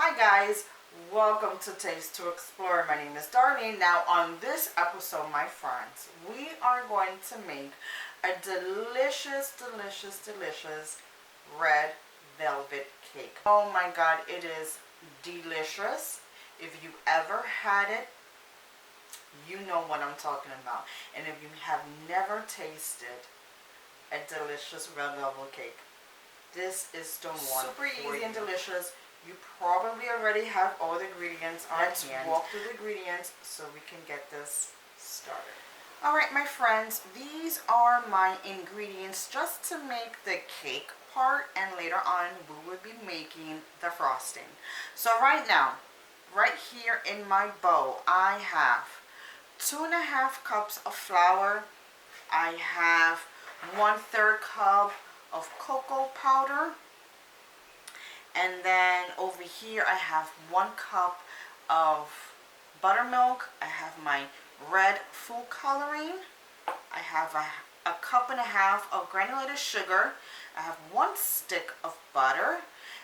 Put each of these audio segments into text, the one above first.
Hi guys, welcome to Taste to Explore. My name is Darlene. Now on this episode, my friends, we are going to make a delicious red velvet cake. Oh my god, it is delicious. If you ever had it, you know what I'm talking about. And if you have never tasted a delicious red velvet cake, this is the one. Super easy and delicious. You probably already have all the ingredients on hand. Let's walk through the ingredients so we can get this started. Alright my friends, these are my ingredients just to make the cake part, and later on we will be making the frosting. So right now, right here in my bowl, I have 2.5 cups of flour. I have 1/3 cup of cocoa powder. And then over here I have 1 cup of buttermilk. I have my red food coloring. I have a cup and a half of granulated sugar. I have 1 stick of butter.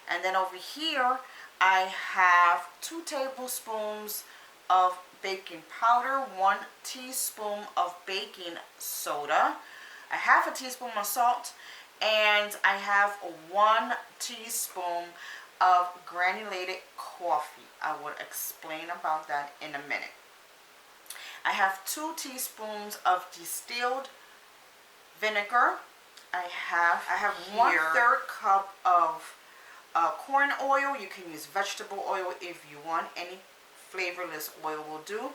And then over here I have 2 tablespoons of baking powder, 1 teaspoon of baking soda, a half a teaspoon of salt, and I have 1 teaspoon of granulated coffee. I will explain about that in a minute. I have 2 teaspoons of distilled vinegar. I have 1/3 cup of corn oil. You can use vegetable oil if you want. Any flavorless oil will do.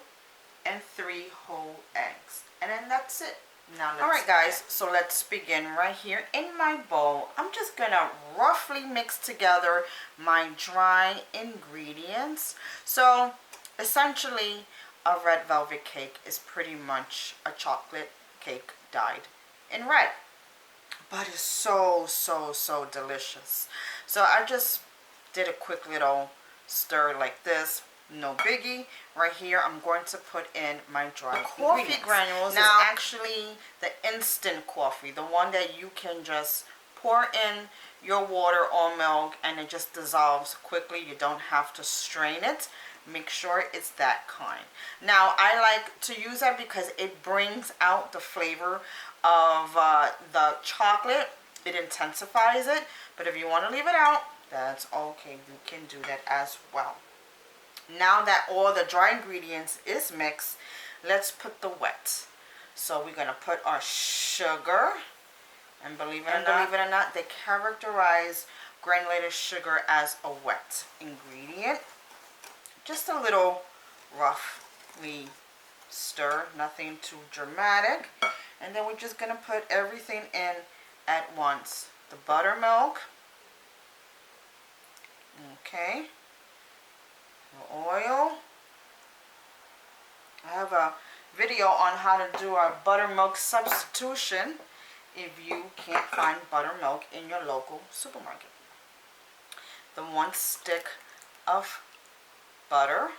And 3 whole eggs. And then that's it. Now alright guys, so let's begin. Right here in my bowl, I'm just gonna roughly mix together my dry ingredients. So essentially a red velvet cake is pretty much a chocolate cake dyed in red, but it's so delicious. So I just did a quick little stir like this. No biggie. Right here I'm going to put in my dry coffee granules. Now is actually the instant coffee, the one that you can just pour in your water or milk and it just dissolves quickly. You don't have to strain it. Make sure it's that kind. Now I like to use that because it brings out the flavor of the chocolate. It intensifies it, but if you want to leave it out, that's okay. You can do that as well. Now that all the dry ingredients is mixed, let's put the wet. So we're gonna put our sugar, and believe it or not, they characterize granulated sugar as a wet ingredient. Just a little roughly stir, nothing too dramatic. And then we're just gonna put everything in at once. The buttermilk, okay. The oil. I have a video on how to do our buttermilk substitution if you can't find buttermilk in your local supermarket. The 1 stick of butter.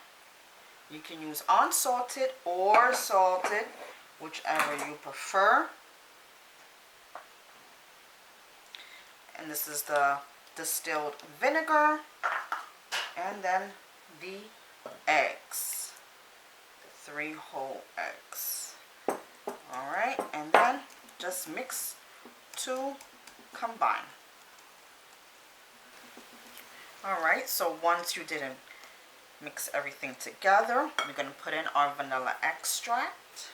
You can use unsalted or salted, whichever you prefer. And this is the distilled vinegar. And then the eggs, 3 whole eggs. Alright, and then just mix to combine. Alright, so once you didn't mix everything together, we're going to put in our vanilla extract,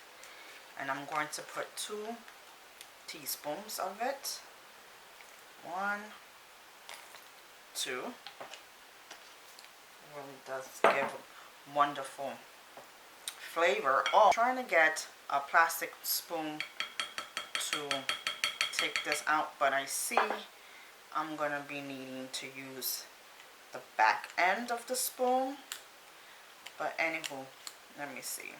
and I'm going to put 2 teaspoons of it. 1, 2. Really does give a wonderful flavor. Oh, I'm trying to get a plastic spoon to take this out, but I see I'm gonna be needing to use the back end of the spoon. But anywho, let me see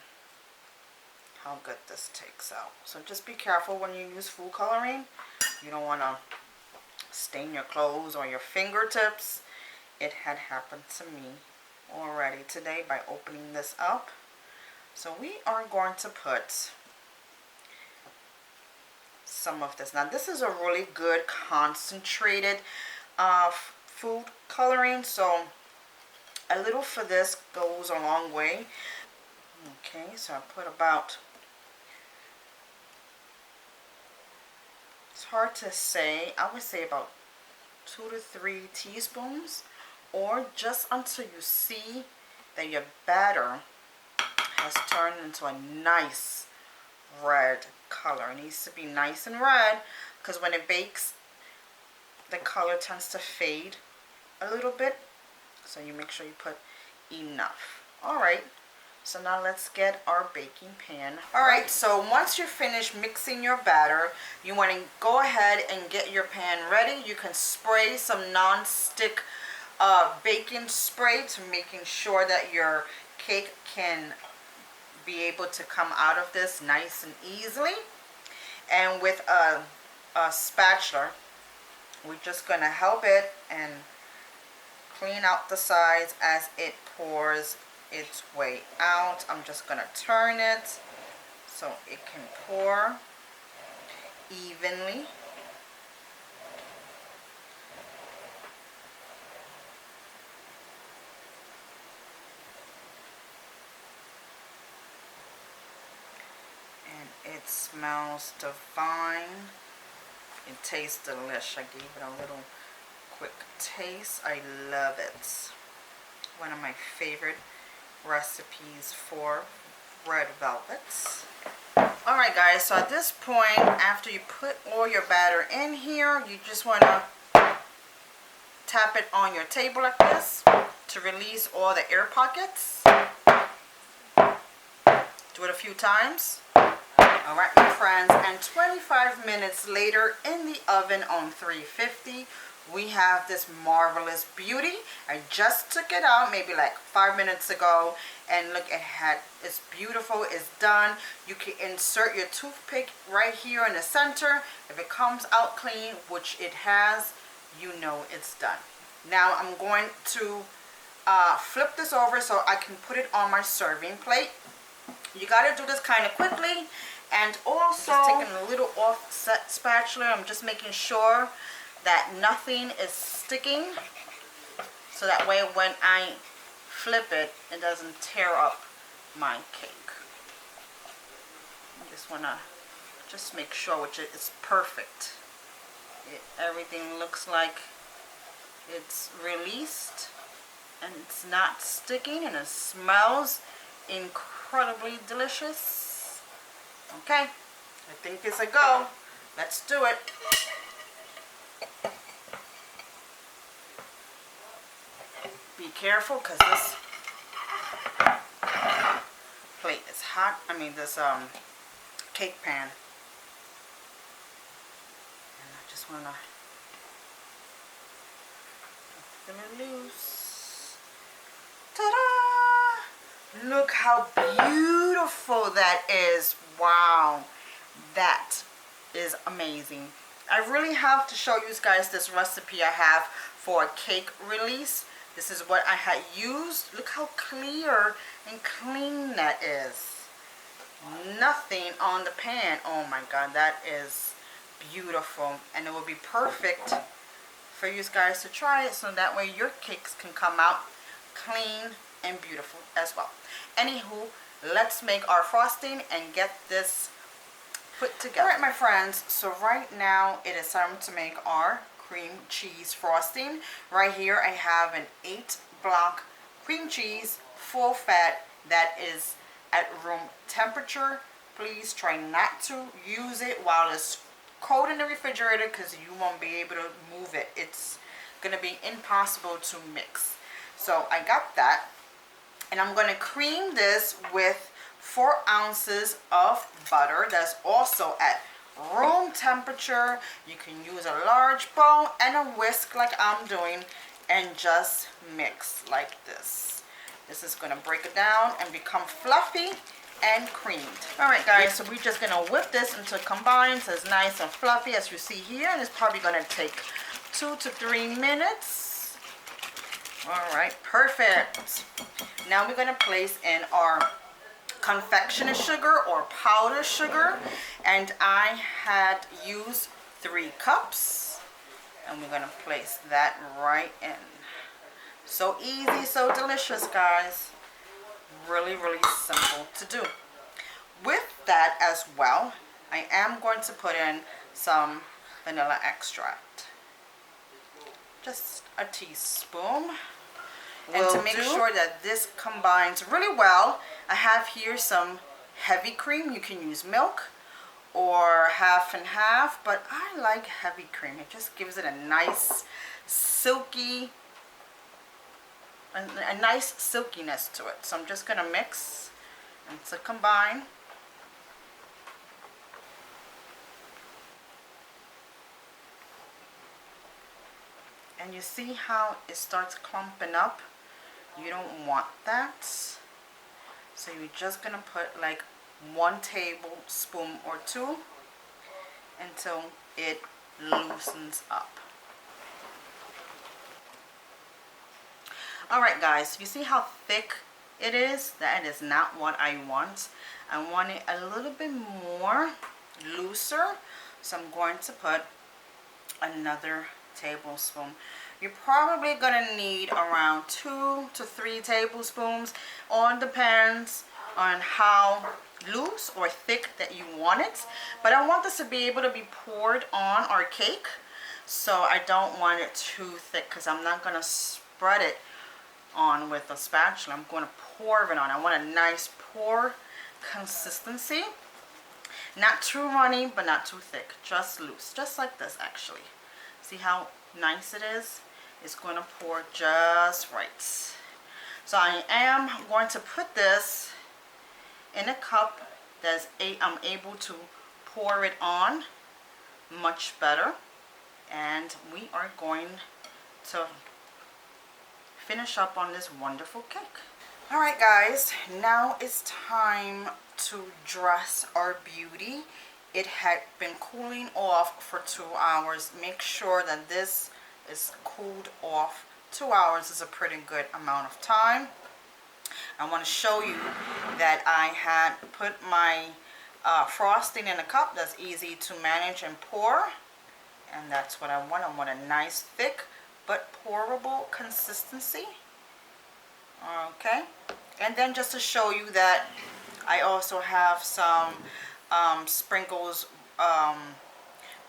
how good this takes out. So just be careful when you use food coloring. You don't want to stain your clothes or your fingertips. It had happened to me already today by opening this up. So we are going to put some of this. Now this is a really good concentrated food coloring, so a little for this goes a long way. Okay, so I put about, it's hard to say, I would say about 2 to 3 teaspoons, or just until you see that your batter has turned into a nice red color. It needs to be nice and red because when it bakes, the color tends to fade a little bit. So you make sure you put enough. Alright, so now let's get our baking pan. Alright, so once you're finished mixing your batter, you want to go ahead and get your pan ready. You can spray some non-stick baking spray to making sure that your cake can be able to come out of this nice and easily. And with a spatula, we're just going to help it and clean out the sides as it pours its way out. I'm just going to turn it so it can pour evenly. And it smells divine. It tastes delicious. I gave it a little quick taste. I love it. One of my favorite recipes for red velvets. Alright guys, so at this point, after you put all your batter in here, you just want to tap it on your table like this to release all the air pockets. Do it a few times. Alright my friends, and 25 minutes later in the oven on 350, we have this marvelous beauty. I just took it out maybe like 5 minutes ago, and look, it's beautiful. It's done. You can insert your toothpick right here in the center. If it comes out clean, which it has, you know it's done. Now I'm going to flip this over so I can put it on my serving plate. You got to do this kind of quickly. And also, just taking a little offset spatula, I'm just making sure that nothing is sticking, so that way when I flip it, it doesn't tear up my cake. I just want to just make sure which is perfect. Everything looks like it's released and it's not sticking, and it smells incredibly delicious. Okay, I think it's a go. Let's do it. Be careful because this plate is hot. I mean this cake pan. And I just want to feel it loose. Ta-da! Look how beautiful that is. Wow, that is amazing. I really have to show you guys this recipe I have for a cake release. This is what I had used. Look how clear and clean that is. Nothing on the pan. Oh my God, that is beautiful. And it will be perfect for you guys to try it, so that way your cakes can come out clean and beautiful as well. Anywho, let's make our frosting and get this put together. Alright my friends, so right now it is time to make our cream cheese frosting. Right here I have an 8-block cream cheese, full fat, that is at room temperature. Please try not to use it while it's cold in the refrigerator because you won't be able to move it. It's going to be impossible to mix. So I got that. And I'm going to cream this with 4 ounces of butter that's also at room temperature. You can use a large bowl and a whisk like I'm doing and just mix like this. This is going to break it down and become fluffy and creamed. Alright guys, so we're just going to whip this until it combines as nice and fluffy as you see here. And it's probably going to take 2 to 3 minutes. Alright, perfect. Now we're going to place in our confectioner sugar or powder sugar, and I had used 3 cups, and we're going to place that right in. So easy, so delicious, guys. Really, really simple to do. With that as well, I am going to put in some vanilla extract. Just a teaspoon. And to make sure that this combines really well, I have here some heavy cream. You can use milk or half and half, but I like heavy cream. It just gives it a nice silky, a nice silkiness to it. So I'm just going to mix and to combine. And you see how it starts clumping up? You don't want that. So you're just going to put like 1 tablespoon or 2 until it loosens up. Alright guys, you see how thick it is? That is not what I want. I want it a little bit more looser. So I'm going to put another tablespoon. You're probably going to need around 2 to 3 tablespoons. All depends on how loose or thick that you want it. But I want this to be able to be poured on our cake. So I don't want it too thick because I'm not going to spread it on with a spatula. I'm going to pour it on. I want a nice pour consistency. Not too runny, but not too thick. Just loose. Just like this actually. See how nice it is? It's going to pour just right. So I am going to put this in a cup that I'm able to pour it on much better. And we are going to finish up on this wonderful cake. Alright guys, now it's time to dress our beauty. It had been cooling off for 2 hours. Make sure that this is cooled off. 2 hours is a pretty good amount of time. I want to show you that I had put my frosting in a cup that's easy to manage and pour. And that's what I want. I want a nice thick but pourable consistency. Okay. And then just to show you that I also have some sprinkles,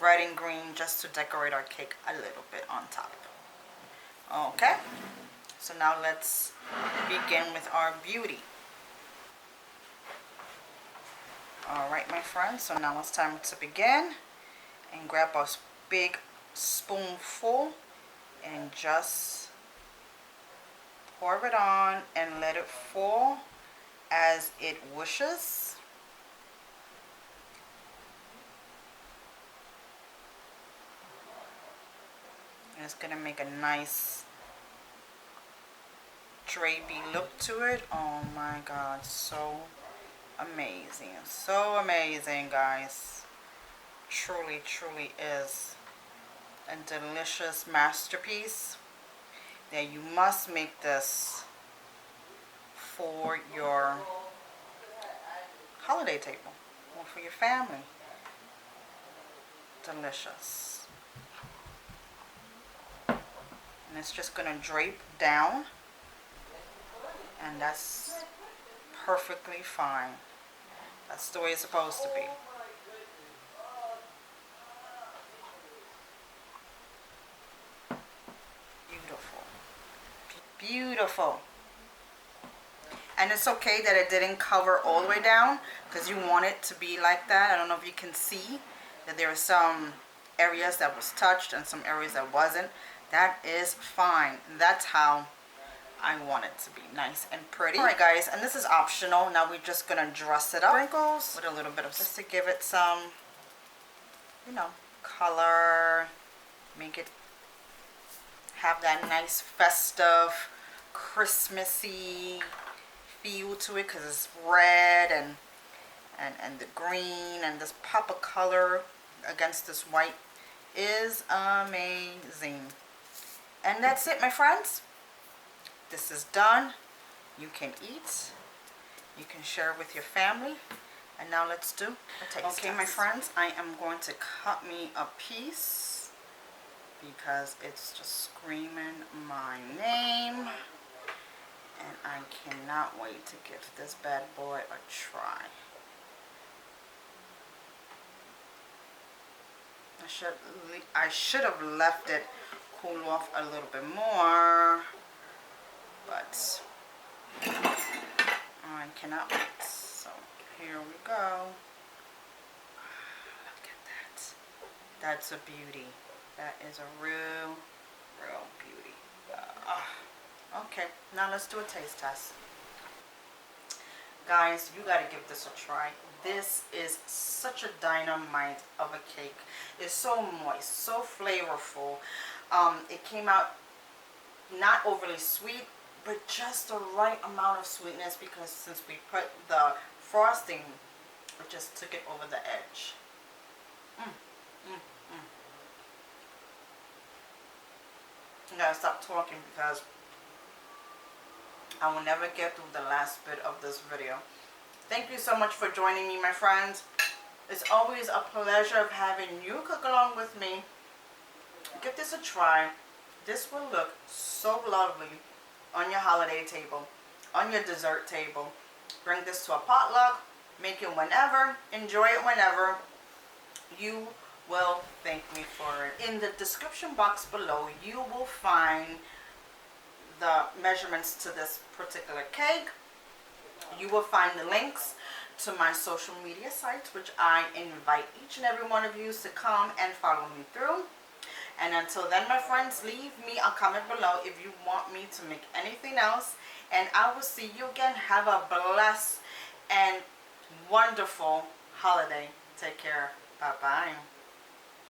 red and green, just to decorate our cake a little bit on top. Okay, so now let's begin with our beauty. Alright my friends, so now it's time to begin. And grab a big spoonful and just pour it on and let it fall as it wishes. And it's going to make a nice drapey look to it. Oh my god, so amazing. So amazing, guys. Truly, truly is a delicious masterpiece. That you must make this for your holiday table or for your family. Delicious. And it's just going to drape down, and that's perfectly fine. That's the way it's supposed to be. Beautiful. Beautiful. And it's okay that it didn't cover all the way down, because you want it to be like that. I don't know if you can see that there are some areas that was touched and some areas that wasn't. That is fine. That's how I want it to be, nice and pretty. Alright guys, and this is optional. Now we're just going to dress it up sprinkles with a little bit of, just to give it some, you know, color. Make it have that nice festive, Christmassy feel to it, because it's red and the green, and this pop of color against this white is amazing. And that's it, my friends. This is done. You can eat. You can share with your family. And now let's do a taste test. Okay, my friends, I am going to cut me a piece because it's just screaming my name. And I cannot wait to give this bad boy a try. I should have left it cool off a little bit more, but I cannot wait. So here we go. Look at that. That's a beauty. That is a real beauty. Okay, now let's do a taste test. Guys, you gotta give this a try. This is such a dynamite of a cake. It's so moist, so flavorful. It came out not overly sweet, but just the right amount of sweetness, because since we put the frosting, it just took it over the edge. I gotta stop talking because I will never get through the last bit of this video. Thank you so much for joining me, my friends. It's always a pleasure of having you cook along with me. Give this a try. This will look so lovely on your holiday table, on your dessert table. Bring this to a potluck. Make it whenever. Enjoy it whenever. You will thank me for it. In the description box below, you will find the measurements to this particular cake. You will find the links to my social media sites, which I invite each and every one of you to come and follow me through. And until then, my friends, leave me a comment below if you want me to make anything else. And I will see you again. Have a blessed and wonderful holiday. Take care. Bye-bye.